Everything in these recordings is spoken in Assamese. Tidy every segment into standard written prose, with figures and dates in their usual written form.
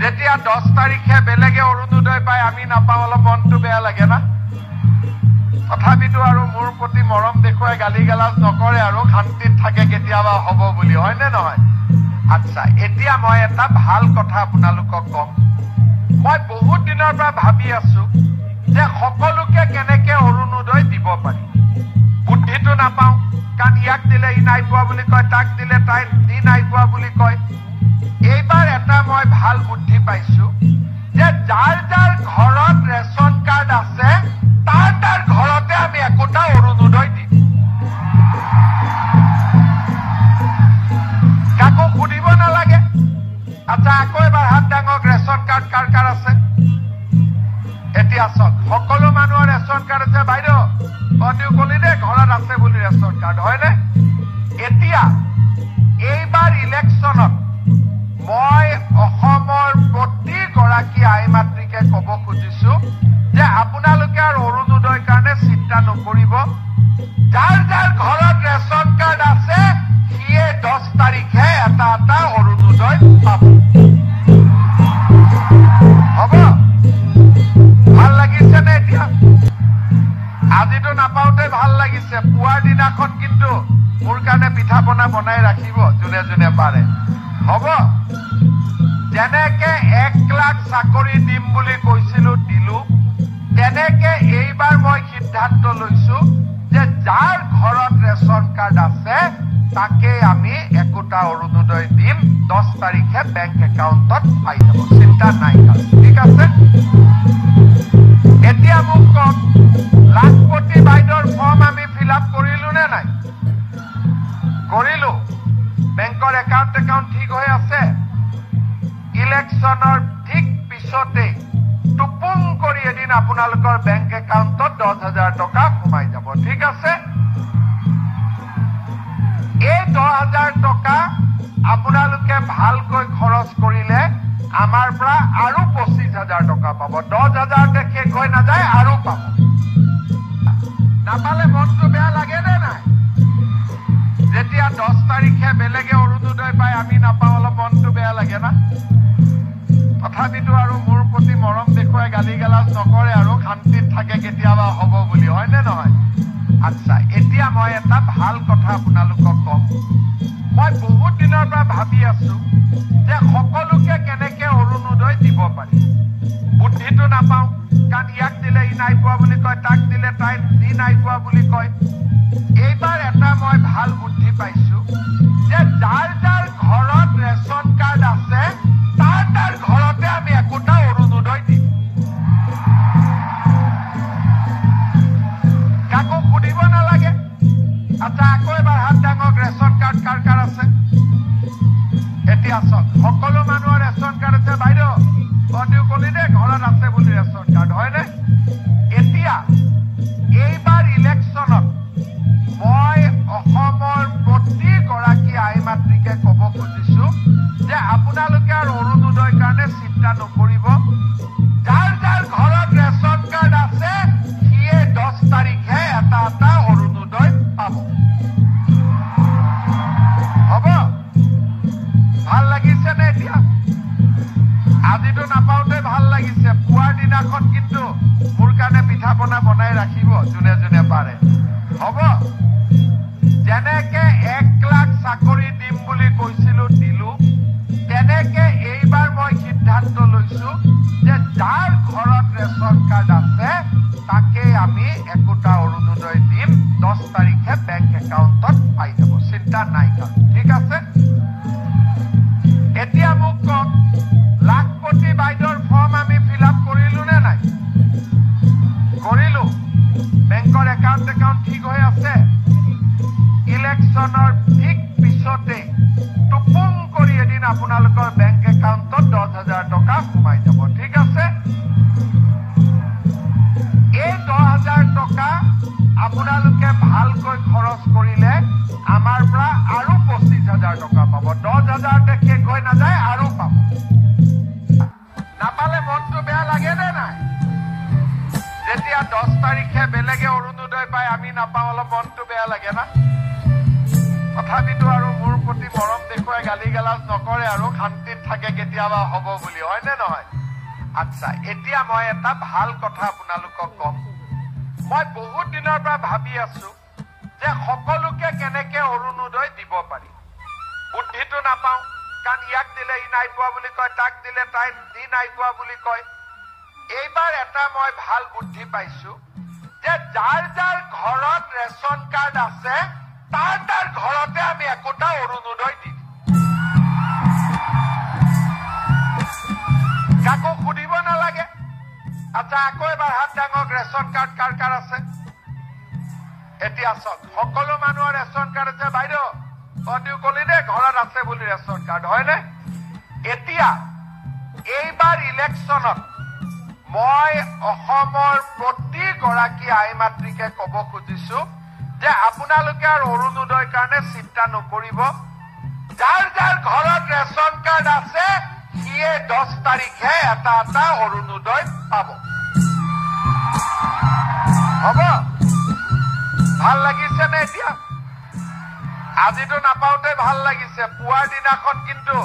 যেতিয়া 10 তাৰিখে বেলেগে অৰুণোদয় পায় আমি নাপাওঁ অলপ মনটো বেয়া লাগে না তথাপিতো আৰু মোৰ প্ৰতি মৰম দেখুৱাই গালি গালাজ নকৰে আৰু শান্তিত থাকে কেতিয়াবা হ'ব বুলি হয়নে নহয় আচ্ছা এতিয়া মই এটা ভাল কথা আপোনালোকক কম মই বহুত দিনৰ পৰা ভাবি আছো যে সকলোকে কেনেকে অৰুণোদয় দিব পাৰি বুদ্ধিটো নাপাওঁ কাৰণ ইয়াক দিলে ই নাই পোৱা বুলি কয় তাক দিলে তাই ই নাই পোৱা বুলি কয় এইবাৰ এটা মই ভাল বুদ্ধি পাইছো যে যাৰ যাৰ ঘৰত ৰেচন কাৰ্ড আছে তাৰ ঘৰতে আমি একোটা অৰুণোদয় দিম কাকো সুধিব নালাগে আচ্ছা আকৌ এবাৰ হাত ডাঙক ৰেচন কাৰ্ড কাৰ কাৰ আছে এতিয়া চাওক সকলো মানুহৰ ৰেচন কাৰ্ড আছে বাইদেউ অতিও কলি দে ঘৰত আছে বুলি ৰেচন কাৰ্ড হয়নে এতিয়া এইবাৰ ইলেকশ্যনত মই অসমৰ প্ৰতিগৰাকী আই মাতৃকে ক'ব খুজিছো যে আপোনালোকে আৰু অৰুণোদয়ৰ কাৰণে চিন্তা নকৰিব যাৰ যাৰ ঘৰত ৰেচন কাৰ্ড আছে সিয়ে 10 তাৰিখে এটা অৰুণোদয় পাব হ'ব ভাল লাগিছে নে এতিয়া আজিতো নাপাওঁতে ভাল লাগিছে পুৱাৰ দিনাখন কিন্তু মোৰ কাৰণে পিঠা পনা বনাই ৰাখিব যোনে যোনে পাৰে হ'ব যেনেকে 1 লাখ চাকৰি দিম বুলি কৈছিলো দিলো তেনেকে এইবাৰ মই সিদ্ধান্ত লৈছো যে যাৰ ঘৰত ৰেচন কাৰ্ড আছে তাকে আমি একোটা অৰুণোদয় দিম 10 তাৰিখে বেংক একাউণ্টত পাই যাব চিন্তা নাই ঠিক আছে এতিয়া মোক কওক লাখপতি বাইদেউৰ ফৰ্ম আমি ফিল আপ কৰিলো নে নাই কৰিলো বেংকৰ একাউণ্ট ঠিক হৈ আছে ইলেকশ্যনৰ ঠিক পিছতে টুপুং কৰি এদিন আপোনালোকৰ বেংক একাউণ্টত 10,000 টকা সোমাই যাব ঠিক আছে এই 10,000 টকা আপোনালোকে ভালকৈ খৰচ কৰিলে আমাৰ পৰা আৰু 25,000 টকা পাব 10,000 শেষ হৈ নাযায় আৰু পাব নাপালে মনটো বেয়া লাগে নে নাই যেতিয়া 10 তাৰিখে বেলেগে অৰুণোদয় পায় আমি নাপাওঁ অলপ মনটো বেয়া লাগে না তথাপিতো আৰু মোৰ প্ৰতি মৰম দেখুৱাই গালি গালাজ নকৰে আৰু শান্তিত থাকে কেতিয়াবা হ'ব বুলি হয়নে নহয় আচ্ছা এতিয়া মই এটা ভাল কথা আপোনালোকক কম মই বহুত দিনৰ পৰা ভাবি আছো যে সকলোকে কেনেকে অৰুণোদয় দিব পাৰি বুদ্ধিটো নাপাওঁ কাৰণ ইয়াক দিলে ই নাই পোৱা বুলি কয় তাক দিলে তাই ই নাই পোৱা বুলি কয় এইবাৰ এটা মই ভাল বুদ্ধি পাইছো যে যাৰ যাৰ ঘৰত ৰেচন কাৰ্ড আছে তাৰ ঘৰতে আমি একোটা অৰুণোদয় দিম কাকো সুধিব নালাগে আচ্ছা আকৌ এবাৰ হাত ডাঙক ৰেচন কাৰ্ড কাৰ কাৰ আছে এতিয়া চাওক সকলো মানুহৰ ৰেচন কাৰ্ড আছে বাইদেউ অতিও কলি দে ঘৰত আছে বুলি ৰেচন কাৰ্ড হয়নে এতিয়া এইবাৰ ইলেকশ্যনত মই অসমৰ প্ৰতিগৰাকী আই মাতৃকে ক'ব খুজিছো যে আপোনালোকে আৰু অৰুণোদয়ৰ কাৰণে চিন্তা নকৰিব যাৰ যাৰ ঘৰত ৰেচন কাৰ্ড আছে সিয়ে 10 তাৰিখে এটা অৰুণোদয় পাব হ'ব ভাল লাগিছে নে এতিয়া আজিতো নাপাওঁতে ভাল লাগিছে পুৱাৰ দিনাখন কিন্তু মোৰ কাৰণে পিঠা পনা বনাই ৰাখিব যোনে যোনে পাৰে হ'ব যেনেকে 1 লাখ চাকৰি দিম বুলি কৈছিলো দিলো তেনেকে এইবাৰ মই সিদ্ধান্ত লৈছো যে যাৰ ঘৰত ৰেচন কাৰ্ড আছে তাকে আমি একোটা অৰুণোদয় দিম 10 তাৰিখে বেংক একাউণ্টত পাই যাব চিন্তা নাই ঠিক আছে এতিয়া মোক কওক লাখপতি বাইদেউৰ ফৰ্ম আমি ফিল আপ কৰিলো নে নাই কৰিলো বেংকৰ একাউণ্ট ঠিক হৈ আছে ইলেকশ্যনৰ ঠিক পিছতে টুপুং কৰি এদিন আপোনালোকৰ বেংক একাউণ্টত 10,000 টকা সোমাই যাব ঠিক আছে এই 10,000 টকা আপোনালোকে ভালকৈ খৰচ কৰিলে আমাৰ পৰা আৰু 25,000 টকা পাব 10,000 শেষ হৈ নাযায় আৰু পাব নাপালে মনটো বেয়া লাগে নে নাই যেতিয়া 10 তাৰিখে বেলেগে অৰুণোদয় পায় আমি নাপাওঁ অলপ মনটো বেয়া লাগে না তথাপিতো আৰু মোৰ প্ৰতি মৰম দেখুৱাই গালি গালাজ নকৰে আৰু শান্তিত থাকে কেতিয়াবা হ'ব বুলি, হয়নে নহয়? আচ্ছা, এতিয়া মই এটা ভাল কথা আপোনালোকক কম। মই বহুত দিনৰ পৰা ভাবি আছো যে সকলোকে কেনেকে অৰুণোদয় দিব পাৰি। বুদ্ধিটো নাপাওঁ, কাৰণ ইয়াক দিলে ই নাই পোৱা বুলি কয়, তাক দিলে তাই ই নাই পোৱা বুলি কয়। এইবাৰ এটা মই ভাল বুদ্ধি পাইছো যে যাৰ যাৰ ঘৰত ৰেচন কাৰ্ড আছে তাৰ ঘৰতে আমি একোটা অৰুণোদয় দিম। কাকো সুধিব নালাগে। আচ্ছা, আকৌ এবাৰ হাত দাঙক। ৰেচন কাৰ্ড কাৰ কাৰ আছে? এতিয়া চাওক, সকলো মানুহৰ ৰেচন কাৰ্ড আছে। বাইদেউ অদিও কলি দে ঘৰত আছে বুলি ৰেচন কাৰ্ড, হয়নে? এতিয়া এইবাৰ ইলেকশ্যনত মই অসমৰ প্ৰতিগৰাকী আই মাতৃকে কব খুজিছো যে আপোনালোকে আৰু অৰুণোদয়ৰ কাৰণে চিন্তা নকৰিব। যাৰ যাৰ ঘৰত ৰেচন কাৰ্ড আছে সিয়ে 10 তাৰিখে এটা এটা অৰুণোদয় পাব। হ'ব? ভাল লাগিছে নে? এতিয়া আজিতো নাপাওঁতে ভাল লাগিছে। পুৱাৰ দিনাখন কিন্তু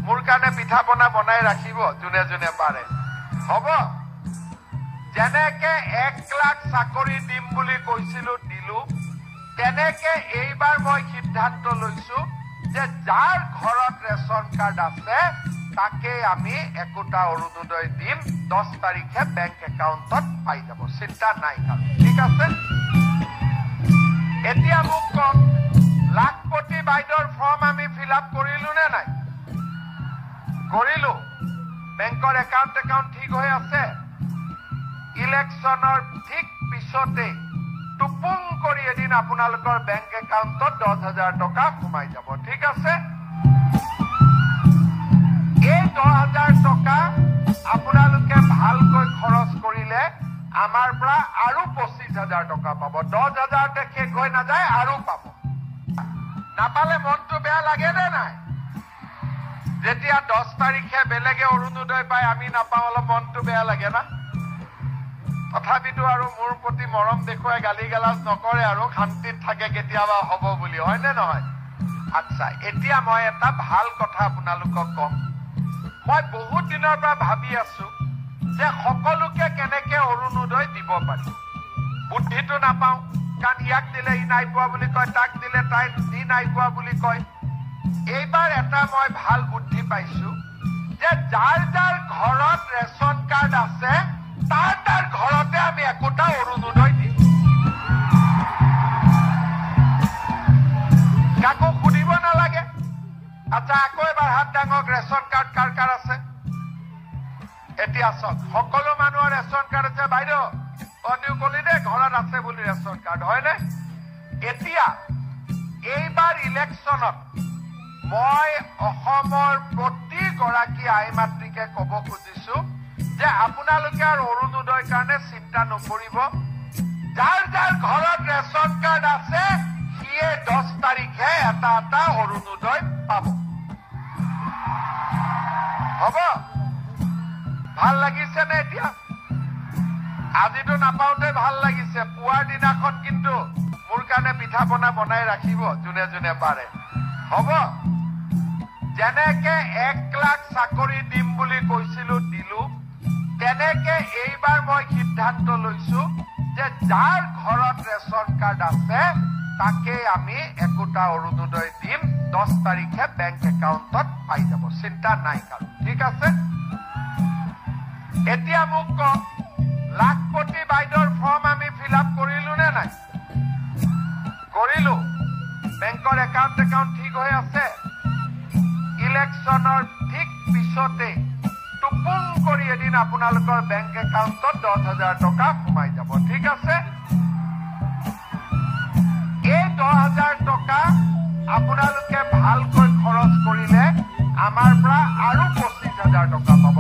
মোৰ কাৰণে পিঠা পনা বনাই ৰাখিব যোনে যোনে পাৰে। হ'ব? যেনেকে 1 লাখ চাকৰি দিম বুলি কৈছিলো দিলো, তেনেকে এইবাৰ মই সিদ্ধান্ত লৈছো যে যাৰ ঘৰত ৰেচন কাৰ্ড আছে তাকে আমি একোটা অৰুণোদয় দিম। 10 তাৰিখে বেংক একাউণ্টত পাই যাব, চিন্তা নাই কাৰো। ঠিক আছে? এতিয়া মোক কওক, লাখপতি বাইদেউৰ ফৰ্ম আমি ফিল আপ কৰিলো নে নাই? কৰিলো। বেংকৰ একাউণ্ট ঠিক হৈ আছে। ইলেকশ্যনৰ ঠিক পিছতে টুপুং কৰি এদিন আপোনালোকৰ বেংক একাউণ্টত 10,000 টকা সোমাই যাব। ঠিক আছে? এই 10,000 টকা আপোনালোকে ভালকৈ খৰচ কৰিলে আমাৰ পৰা আৰু 25,000 টকা পাব। 10,000তে শেষ হৈ নাযায়, আৰু পাব। নাপালে মনটো বেয়া লাগে নে নাই? যেতিয়া 10 তাৰিখে বেলেগে অৰুণোদয় পায় আমি নাপাওঁ, অলপ মনটো বেয়া লাগে না? তথাপিতো আৰু মোৰ প্ৰতি মৰম দেখুৱাই গালি গালাজ নকৰে আৰু শান্তিত থাকে কেতিয়াবা হ'ব বুলি, হয়নে নহয়? আচ্ছা, এতিয়া মই এটা ভাল কথা আপোনালোকক কম। মই বহুত দিনৰ পৰা ভাবি আছো যে সকলোকে কেনেকে অৰুণোদয় দিব পাৰি। বুদ্ধিটো নাপাওঁ, কাৰণ ইয়াক দিলে ই নাই পোৱা বুলি কয়, তাক দিলে তাই ই নাই পোৱা বুলি কয়। এইবাৰ এটা মই ভাল বুদ্ধি পাইছো যে যাৰ যাৰ ঘৰত ৰেচন কাৰ্ড আছে তাৰ ঘৰতে আমি একোটা অৰুণোদয় দিম। কাকো সুধিব নালাগে। আচ্ছা, আকৌ এবাৰ হাত দাঙক। ৰেচন কাৰ্ড কাৰ কাৰ আছে? এতিয়া চাওক, সকলো মানুহৰ ৰেচন কাৰ্ড আছে। বাইদেউ অদিও কলি দে ঘৰত আছে বুলি ৰেচন কাৰ্ড, হয়নে? এতিয়া এইবাৰ ইলেকশ্যনত মই অসমৰ প্ৰতিগৰাকী আই মাতৃকে কব খুজিছো যে আপোনালোকে আৰু অৰুণোদয়ৰ কাৰণে চিন্তা নকৰিব। যাৰ যাৰ ঘৰত ৰেচন কাৰ্ড আছে সিয়ে 10 তাৰিখে এটা এটা অৰুণোদয় পাব। হ'ব? ভাল লাগিছে নে? এতিয়া আজিতো নাপাওঁতে ভাল লাগিছে। পুৱাৰ দিনাখন কিন্তু মোৰ কাৰণে পিঠা পনা বনাই ৰাখিব যোনে যোনে পাৰে। হ'ব? যেনেকে 1 লাখ চাকৰি দিম বুলি কৈছিলো দিলো, তেনেকে এইবাৰ মই সিদ্ধান্ত লৈছো যে যাৰ ঘৰত ৰেচন কাৰ্ড আছে তাকে আমি একোটা অৰুণোদয় দিম। 10 তাৰিখে বেংক একাউণ্টত পাই যাব, চিন্তা নাই কাৰো। ঠিক আছে? এতিয়া মোক কওক, লাখপতি বাইদেউৰ ফৰ্ম আমি ফিল আপ কৰিলো নে নাই? কৰিলো। বেংকৰ একাউণ্ট ঠিক হৈ আছে। ইলেকশ্যনৰ ঠিক পিছতে টুপুং কৰি এদিন আপোনালোকৰ বেংক একাউণ্টত 10,000 টকা সোমাই যাব। ঠিক আছে? এই 10,000 টকা আপোনালোকে ভালকৈ খৰচ কৰিলে আমাৰ পৰা আৰু 25,000 টকা পাব।